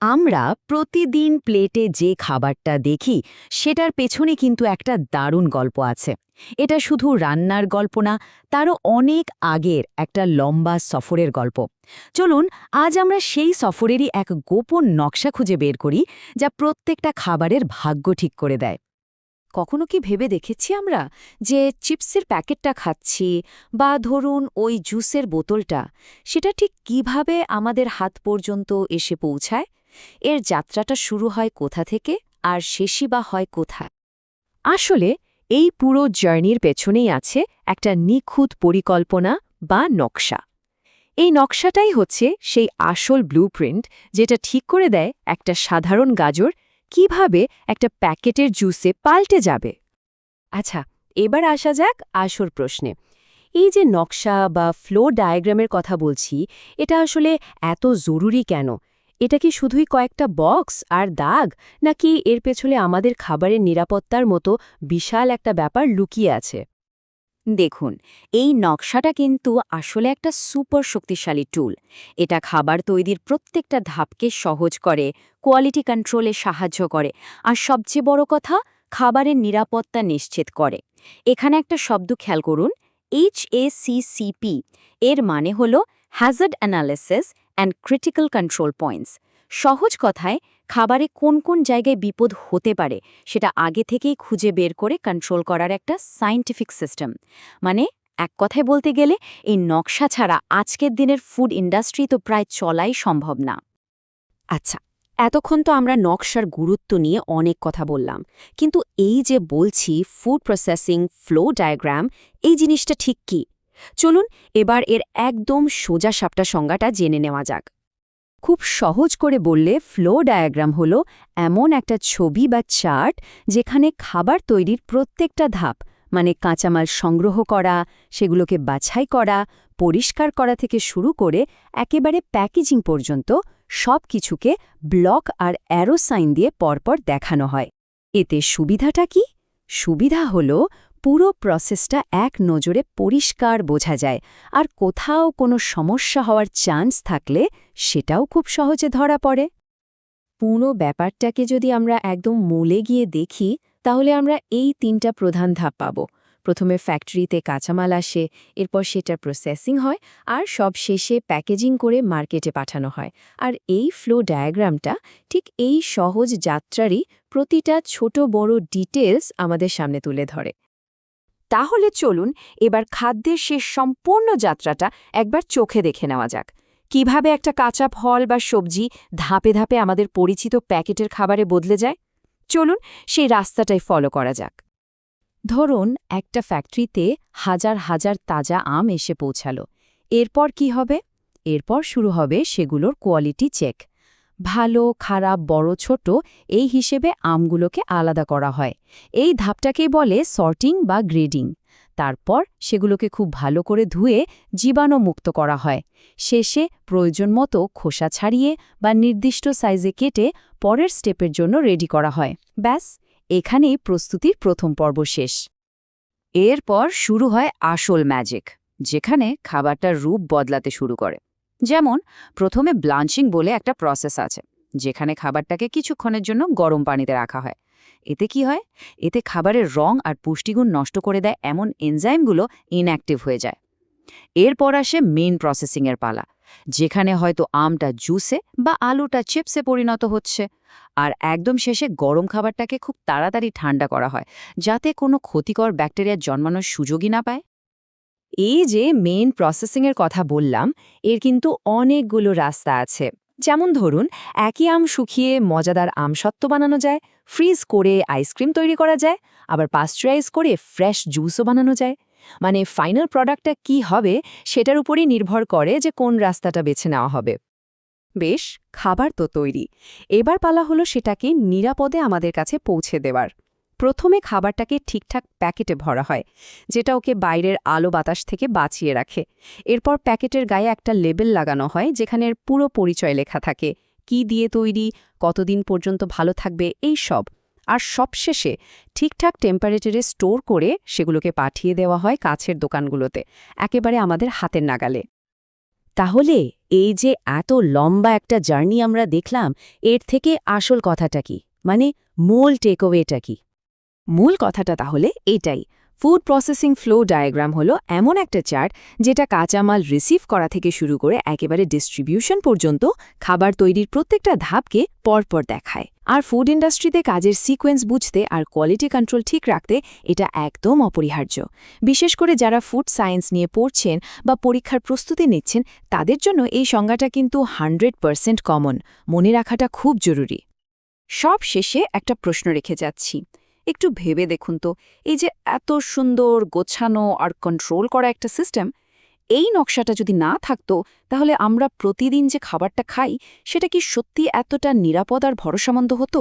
আমরা প্রতিদিন প্লেটে যে খাবারটা দেখি সেটার পেছনে কিন্তু একটা দারুণ গল্প আছে। এটা শুধু রান্নার গল্প না, তারও অনেক আগের একটা লম্বা সফরের গল্প। চলুন আজ আমরা সেই সফরেরই এক গোপন নকশা খুঁজে বের করি, যা প্রত্যেকটা খাবারের ভাগ্য ঠিক করে দেয়। কখনো কি ভেবে দেখেছি আমরা যে চিপসের প্যাকেটটা খাচ্ছি বা ধরুন ওই জুসের বোতলটা, সেটা ঠিক কিভাবে আমাদের হাত পর্যন্ত এসে পৌঁছায়? এর যাত্রাটা শুরু হয় কোথা থেকে আর শেষই বা হয় কোথায়? আসলে এই পুরো জার্নির পেছনেই আছে একটা নিখুঁত পরিকল্পনা বা নকশা। এই নকশাটাই হচ্ছে সেই আসল ব্লুপ্রিন্ট, যেটা ঠিক করে দেয় একটা সাধারণ গাজর কিভাবে একটা প্যাকেটের জুসে পাল্টে যাবে। আচ্ছা, এবার আসা যাক আসল প্রশ্নে। এই যে নকশা বা ফ্লো ডায়াগ্রামের কথা বলছি, এটা আসলে এত জরুরি কেন? এটা কি শুধুই কয়েকটা বক্স আর দাগ, নাকি এর পেছনে আমাদের খাবারের নিরাপত্তার মতো বিশাল একটা ব্যাপার লুকিয়ে আছে? দেখুন, এই নকশাটা কিন্তু আসলে একটা সুপার শক্তিশালী টুল। এটা খাবার তৈরির প্রত্যেকটা ধাপকে সহজ করে, কোয়ালিটি কন্ট্রোলে সাহায্য করে, আর সবচেয়ে বড় কথা, খাবারের নিরাপত্তা নিশ্চিত করে। এখানে একটা শব্দ খেয়াল করুন, HACCP। এর মানে হল Hazard analysis and critical control points. সহজ কথায়, খাবারে কোন কোন জায়গায় বিপদ হতে পারে সেটা আগে থেকেই খুঁজে বের করে কন্ট্রোল করার একটা সায়েন্টিফিক সিস্টেম। মানে এক কথায় বলতে গেলে, এই নকশা ছাড়া আজকের দিনের ফুড ইন্ডাস্ট্রি তো প্রায় চলাই সম্ভব না। আচ্ছা, এতক্ষণ তো আমরা নকশার গুরুত্ব নিয়ে অনেক কথা বললাম, কিন্তু এই যে বলছি ফুড প্রসেসিং ফ্লো ডায়াগ্রাম, এই জিনিসটা ঠিক কি? চলুন এবার এর একদম সোজা সাপটা সংজ্ঞাটা জেনে নেওয়া যাক। খুব সহজ করে বললে, ফ্লো ডায়াগ্রাম হলো এমন একটা ছবি বা চার্ট যেখানে খাবার তৈরির প্রত্যেকটা ধাপ, মানে কাঁচামাল সংগ্রহ করা, সেগুলোকে বাছাই করা, পরিষ্কার করা থেকে শুরু করে একেবারে প্যাকেজিং পর্যন্ত সব কিছুকে ব্লক আর অ্যারো সাইন দিয়ে পরপর দেখানো হয়। এতে সুবিধাটা কি? সুবিধা হলো পুরো প্রসেসটা এক নজরে পরিষ্কার বোঝা যায়, আর কোথাও কোনো সমস্যা হওয়ার চান্স থাকলে সেটাও খুব সহজে ধরা পড়ে। পুরো ব্যাপারটাকে যদি আমরা একদম মূলে গিয়ে দেখি, তাহলে আমরা এই তিনটা প্রধান ধাপ পাব। প্রথমে ফ্যাক্টরিতে কাঁচামাল আসে, এরপর সেটা প্রসেসিং হয়, আর সব শেষে প্যাকেজিং করে মার্কেটে পাঠানো হয়। আর এই ফ্লো ডায়াগ্রামটা ঠিক এই সহজ যাত্রারই প্রতিটা ছোট বড় ডিটেলস আমাদের সামনে তুলে ধরে। তাহলে চলুন এবার খাদ্যের শেষ সম্পূর্ণ যাত্রাটা একবার চোখে দেখে নেওয়া যাক। কিভাবে একটা কাঁচা ফল বা সবজি ধাপে ধাপে আমাদের পরিচিত প্যাকেটের খাবারে বদলে যায়। চলুন সেই রাস্তাটাই ফলো করা যাক। ধরুন একটা ফ্যাক্টরিতে হাজার হাজার তাজা আম এসে পৌঁছালো। এরপর কি হবে? এরপর শুরু হবে সেগুলোর কোয়ালিটি চেক। ভালো, খারাপ, বড়, ছোট এই হিসেবে আমগুলোকে আলাদা করা হয়। এই ধাপটাকেই বলে সর্টিং বা গ্রেডিং। তারপর সেগুলোকে খুব ভালো করে ধুয়ে জীবাণুমুক্ত করা হয়। শেষে প্রয়োজন মতো খোসা ছাড়িয়ে বা নির্দিষ্ট সাইজে কেটে পরের স্টেপের জন্য রেডি করা হয়। ব্যাস, এখানেই প্রস্তুতির প্রথম পর্ব শেষ। এরপর শুরু হয় আসল ম্যাজিক, যেখানে খাবারটার রূপ বদলাতে শুরু করে। যেমন প্রথমে ব্লাঞ্চিং বলে একটা প্রসেস আছে, যেখানে খাবারটাকে কিছুক্ষণের জন্য গরম পানিতে রাখা হয়। এতে কি হয়? এতে খাবারের রং আর পুষ্টিগুণ নষ্ট করে দেয় এমন এনজাইমগুলো ইনঅ্যাক্টিভ হয়ে যায়। এরপর আসে মেইন প্রসেসিংয়ের পালা, যেখানে হয়তো আমটা জুসে বা আলুটা চিপসে পরিণত হচ্ছে। আর একদম শেষে গরম খাবারটাকে খুব তাড়াতাড়ি ঠান্ডা করা হয়, যাতে কোনো ক্ষতিকর ব্যাকটেরিয়া জন্মানোর সুযোগই না পায়। এই যে মেইন প্রসেসিংয়ের কথা বললাম, এর কিন্তু অনেকগুলো রাস্তা আছে। যেমন ধরুন, একই আম শুকিয়ে মজাদার আমসত্ত্ব বানানো যায়, ফ্রিজ করে আইসক্রিম তৈরি করা যায়, আবার পাস্টুরাইজ করে ফ্রেশ জুসও বানানো যায়। মানে ফাইনাল প্রোডাক্টটা কি হবে সেটার উপরই নির্ভর করে যে কোন রাস্তাটা বেছে নেওয়া হবে। বেশ, খাবার তো তৈরি। এবার পালা হলো সেটাকে নিরাপদে আমাদের কাছে পৌঁছে দেওয়ার। প্রথমে খাবারটাকে ঠিকঠাক প্যাকেটে ভরা হয়, যেটা ওকে বাইরের আলো বাতাস থেকে বাঁচিয়ে রাখে। এরপর প্যাকেটের গায়ে একটা লেবেল লাগানো হয়, যেখানে এর পুরো পরিচয় লেখা থাকে, কি দিয়ে তৈরি, কতদিন পর্যন্ত ভালো থাকবে, এই সব। আর সবশেষে ঠিকঠাক টেম্পারেচারে স্টোর করে সেগুলোকে পাঠিয়ে দেওয়া হয় কাছের দোকানগুলোতে, একেবারে আমাদের হাতের নাগালে। তাহলে এই যে এত লম্বা একটা জার্নি আমরা দেখলাম, এর থেকে আসল কথাটা কি, মানে মূল টেকওয়েটা কি? মূল কথাটা তাহলে এটাই। ফুড প্রসেসিং ফ্লো ডায়াগ্রাম হলো এমন একটা চার্ট যেটা কাঁচামাল রিসিভ করা থেকে শুরু করে একেবারে ডিস্ট্রিবিউশন পর্যন্ত খাবার তৈরির প্রত্যেকটা ধাপকে পরপর দেখায়। আর ফুড ইন্ডাস্ট্রিতে কাজের সিকোয়েন্স বুঝতে আর কোয়ালিটি কন্ট্রোল ঠিক রাখতে এটা একদম অপরিহার্য। বিশেষ করে যারা ফুড সায়েন্স নিয়ে পড়ছেন বা পরীক্ষার প্রস্তুতি নিচ্ছেন, তাদের জন্য এই সংজ্ঞাটা কিন্তু 100% কমন। মনে রাখাটা খুব জরুরি। সব শেষে একটা প্রশ্ন রেখে যাচ্ছি। একটু ভেবে দেখুন তো, এই যে এত সুন্দর গোছানো আর কন্ট্রোল করা একটা সিস্টেম, এই নকশাটা যদি না থাকতো, তাহলে আমরা প্রতিদিন যে খাবারটা খাই সেটা কি সত্যি এতটা নিরাপদ আর ভরসামন্দ হতো?